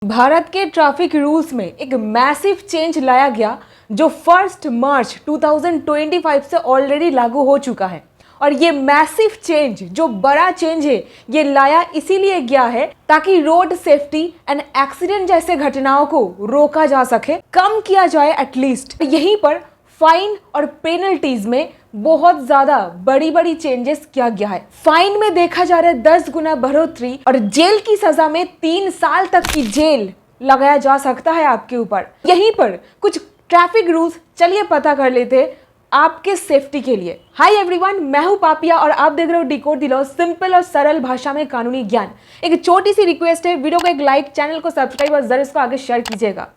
भारत के traffic rules में एक मैसिव चेंज लाया गया जो 1 मार्च 2025 से ऑलरेडी लागू हो चुका है। और ये मैसिव चेंज जो बड़ा चेंज है ये लाया इसीलिए गया है ताकि रोड सेफ्टी एंड एक्सीडेंट जैसे घटनाओं को रोका जा सके, कम किया जाए एटलीस्ट। यहीं पर फाइन और पेनल्टीज में बहुत ज्यादा बड़ी बड़ी चेंजेस किया गया है। फाइन में देखा जा रहा है 10 गुना बढ़ोतरी और जेल की सजा में 3 साल तक की जेल लगाया जा सकता है आपके ऊपर। यहीं पर कुछ ट्रैफिक रूल्स चलिए पता कर लेते हैं आपके सेफ्टी के लिए। हाय एवरीवन, मैं हूं पापिया और आप देख रहे हो डिकोड द लॉ, सिंपल और सरल भाषा में कानूनी ज्ञान। एक छोटी सी रिक्वेस्ट है, वीडियो को एक लाइक, चैनल को सब्सक्राइब और जरूर इसको आगे शेयर कीजिएगा।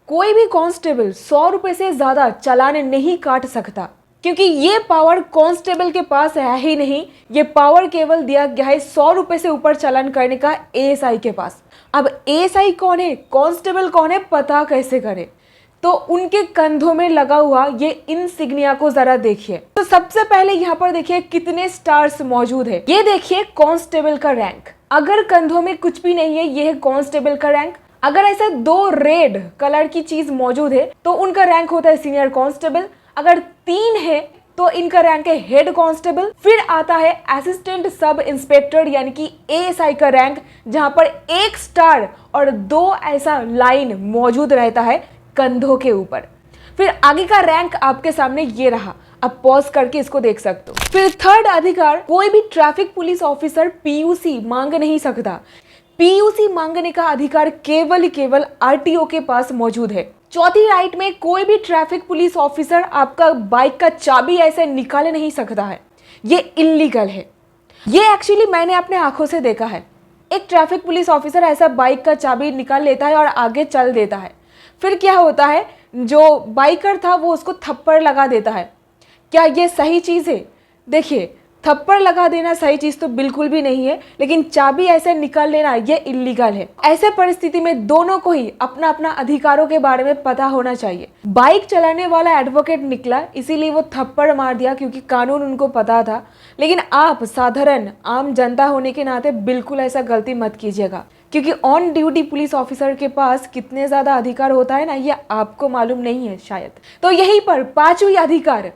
कोई भी कांस्टेबल 100 रुपए से ज्यादा चालान नहीं काट सकता क्योंकि ये पावर कांस्टेबल के पास है ही नहीं। ये पावर केवल दिया गया है 100 रुपए से ऊपर चालान करने का एएसआई के पास। अब एएसआई कौन है, कांस्टेबल कौन है, पता कैसे करें? तो उनके कंधों में लगा हुआ ये इंसिग्निया को जरा देखिए। तो सबसे पहले यहाँ पर देखिए कितने स्टार्स मौजूद है। ये देखिए कांस्टेबल का रैंक। अगर कंधों में कुछ भी नहीं है, ये है कांस्टेबल का रैंक। अगर ऐसे 2 रेड कलर की चीज मौजूद है तो उनका रैंक होता है सीनियर कांस्टेबल। अगर 3 है तो इनका रैंक है हेड कांस्टेबल। फिर आता है असिस्टेंट सब इंस्पेक्टर यानी कि एएसआई का रैंक, जहां पर 1 स्टार और 2 ऐसा लाइन मौजूद रहता है कंधों के ऊपर। फिर आगे का रैंक आपके सामने ये रहा, आप पॉज करके इसको देख सकते हो। फिर थर्ड अधिकार, कोई भी ट्रैफिक पुलिस ऑफिसर पीयूसी मांग नहीं सकता। पीयूसी मांगने का अधिकार केवल आरटीओ के पास मौजूद है। चौथी राइट में, कोई भी ट्रैफिक पुलिस ऑफिसर आपका बाइक का चाबी ऐसे निकाल नहीं सकता है, ये इल्लीगल है। ये एक्चुअली मैंने अपने आंखों से देखा है। एक ट्रैफिक पुलिस ऑफिसर ऐसा बाइक का चाबी निकाल लेता है और आगे चल देता है। फिर क्या होता है, जो बाइकर था वो उसको थप्पड़ लगा देता है। क्या ये सही चीज़ है? देखिए, थप्पड़ लगा देना सही चीज़ तो बिल्कुल भी नहीं है, लेकिन चाबी ऐसे निकाल लेना ये इल्लीगल है। ऐसे परिस्थिति में दोनों को ही अपना अपना अधिकारों के बारे में पता होना चाहिए। बाइक चलाने वाला एडवोकेट निकला इसीलिए वो थप्पड़ मार दिया क्योंकि कानून उनको पता था, लेकिन आप साधारण आम जनता होने के नाते बिल्कुल ऐसा गलती मत कीजिएगा क्योंकि ऑन ड्यूटी पुलिस ऑफिसर के पास कितने ज़्यादा अधिकार होता है ना, ये आपको मालूम नहीं है शायद। तो यहीं पर 5वीं अधिकार,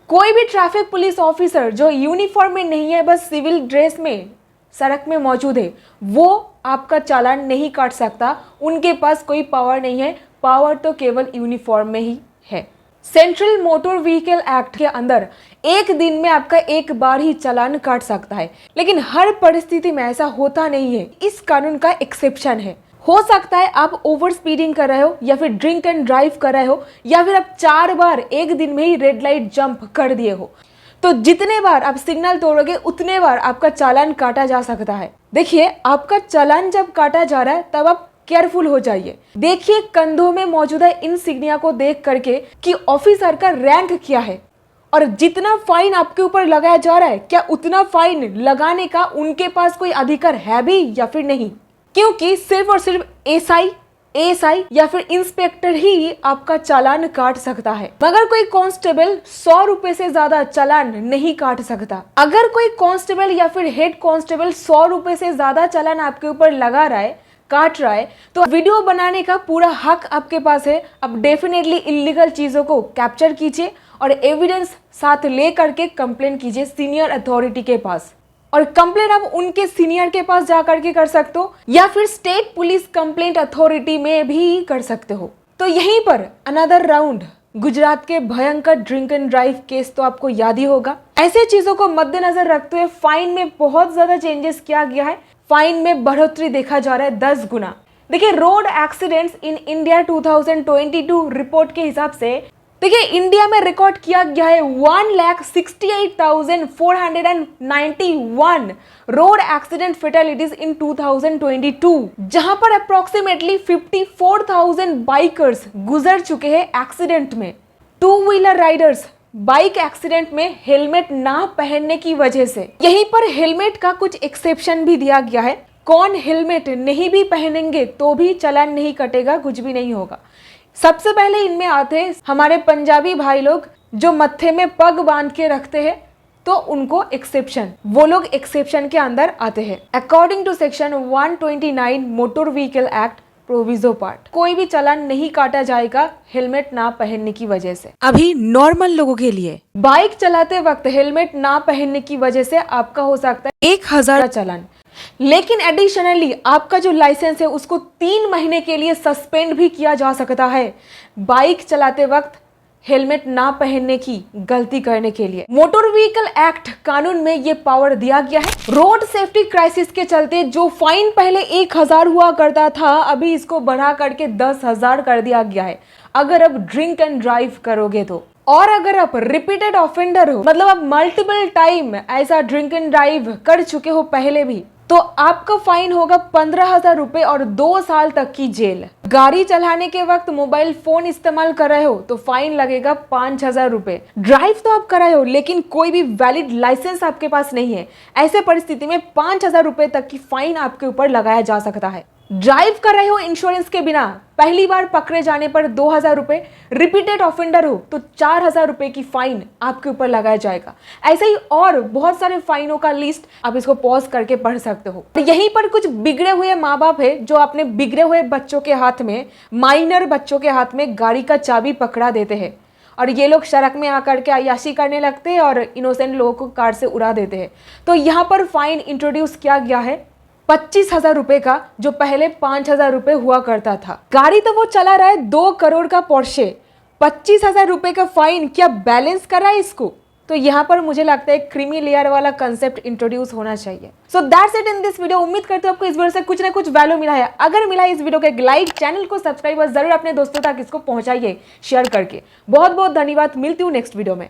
कोई भी ट्रैफिक पुलिस ऑफिसर जो यूनिफॉर्म में नहीं है, बस सिविल ड्रेस में सड़क में मौजूद है, वो आपका चालान नहीं काट सकता। उनके पास कोई पावर नहीं है, पावर तो केवल यूनिफॉर्म में ही है। सेंट्रल मोटर व्हीकल एक्ट के अंदर 1 दिन में आपका 1 बार ही चालान काट सकता है, लेकिन हर परिस्थिति में ऐसा होता नहीं है। इस कानून का एक्सेप्शन है। हो सकता है आप ओवर स्पीडिंग कर रहे हो या फिर ड्रिंक एंड ड्राइव कर रहे हो या फिर आप 4 बार 1 दिन में ही रेड लाइट जंप कर दिए हो, तो जितने बार आप सिग्नल तोड़ोगे उतने बार आपका चालान काटा जा सकता है। देखिए, आपका चालान जब काटा जा रहा है तब आप केयरफुल हो जाइए। देखिए कंधों में मौजूद है इंसिग्निया को देख करके कि ऑफिसर का रैंक क्या है और जितना फाइन आपके ऊपर लगाया जा रहा है क्या उतना फाइन लगाने का उनके पास कोई अधिकार है भी या फिर नहीं, क्योंकि सिर्फ और सिर्फ एएसआई या फिर इंस्पेक्टर ही आपका चालान काट सकता है, मगर कोई कांस्टेबल 100 रुपए से ज्यादा चालान नहीं काट सकता। अगर कोई कांस्टेबल या फिर हेड कांस्टेबल 100 रुपए से ज्यादा चालान आपके ऊपर लगा रहा है, काट रहा है, तो वीडियो बनाने का पूरा हक आपके पास है। अब डेफिनेटली इलीगल चीजों को कैप्चर कीजिए और एविडेंस साथ ले करके कंप्लेन कीजिए सीनियर अथॉरिटी के पास। और कंप्लेंट आप उनके सीनियर के पास जा करके कर सकते हो या फिर स्टेट पुलिस कंप्लेंट अथॉरिटी में भी कर सकते हो। तो यहीं पर अनदर राउंड, गुजरात के भयंकर ड्रिंक एंड ड्राइव केस तो आपको याद ही होगा। ऐसे चीजों को मद्देनजर रखते हुए फाइन में बहुत ज्यादा चेंजेस किया गया है। फाइन में बढ़ोतरी देखा जा रहा है 10 गुना। देखिए, road accidents in India 2022 report के हिसाब से देखिए इंडिया में रिकॉर्ड किया गया है 1,68,491 रोड एक्सीडेंट फेटालिटीज इन 2022, जहां पर अप्रोक्सीमेटली 54,000 बाइकर्स गुजर चुके हैं एक्सीडेंट में। 2 व्हीलर राइडर्स बाइक एक्सीडेंट में हेलमेट ना पहनने की वजह से। यहीं पर हेलमेट का कुछ एक्सेप्शन भी दिया गया है। कौन हेलमेट नहीं भी पहनेंगे तो भी चालान नहीं कटेगा, कुछ भी नहीं होगा। सबसे पहले इनमें आते हैं हमारे पंजाबी भाई लोग जो मत्थे में पग बांध के रखते हैं, तो उनको एक्सेप्शन, वो लोग एक्सेप्शन के अंदर आते हैं। According to section 129 motor vehicle act proviso part, कोई भी चालान नहीं काटा जाएगा हेलमेट ना पहनने की वजह से। अभी नॉर्मल लोगों के लिए बाइक चलाते वक्त हेलमेट ना पहनने की वजह से आपका हो सकता है 1000 चालान, लेकिन एडिशनली आपका जो लाइसेंस है उसको 3 महीने के लिए सस्पेंड भी किया जा सकता है बाइक चलाते वक्त हेलमेट ना पहनने की गलती करने के लिए। मोटर व्हीकल एक्ट कानून में ये पावर दिया गया है। रोड सेफ्टी क्राइसिस के चलते जो फाइन पहले 1000 हुआ करता था, अभी इसको बढ़ा करके 10,000 कर दिया गया है अगर आप ड्रिंक एंड ड्राइव करोगे तो। और अगर आप रिपीटेड ऑफेंडर हो, मतलब आप मल्टीपल टाइम ऐसा ड्रिंक एंड ड्राइव कर चुके हो पहले भी, तो आपका फाइन होगा 15,000 रुपए और 2 साल तक की जेल। गाड़ी चलाने के वक्त मोबाइल फोन इस्तेमाल कर रहे हो तो फाइन लगेगा 5,000 रुपए। ड्राइव तो आप कर रहे हो लेकिन कोई भी वैलिड लाइसेंस आपके पास नहीं है, ऐसे परिस्थिति में 5,000 रुपए तक की फाइन आपके ऊपर लगाया जा सकता है। ड्राइव कर रहे हो इंश्योरेंस के बिना, पहली बार पकड़े जाने पर 2,000 रुपए, रिपीटेड ऑफेंडर हो तो 4,000 रुपए की फाइन आपके ऊपर लगाया जाएगा। ऐसे ही और बहुत सारे फाइनों का लिस्ट आप इसको पॉज करके पढ़ सकते हो। यहीं पर कुछ बिगड़े हुए माँ बाप है जो अपने बिगड़े हुए बच्चों के हाथ में, माइनर बच्चों के हाथ में गाड़ी का चाबी पकड़ा देते हैं और ये लोग सड़क में आकर के अय्याशी करने लगते हैं और इनोसेंट लोगों को कार से उड़ा देते हैं। तो यहाँ पर फाइन इंट्रोड्यूस किया गया है 25,000 रुपए का, जो पहले 5,000 रुपए हुआ करता था। गाड़ी तो वो चला रहा है 2 करोड़ का पोर्शे, 25,000 रुपए का फाइन क्या बैलेंस कर रहा है इसको? तो यहाँ पर मुझे लगता है क्रीमी लेयर वाला कंसेप्ट इंट्रोड्यूस होना चाहिए। So that's it in this video. उम्मीद करते हो आपको इस वीडियो से कुछ ना कुछ वैल्यू मिला है। अगर मिला है इस वीडियो को एक लाइक, चैनल को सब्सक्राइब और जरूर अपने दोस्तों तक इसको पहुंचाइए शेयर करके। बहुत बहुत धन्यवाद, मिलती हूँ नेक्स्ट वीडियो में।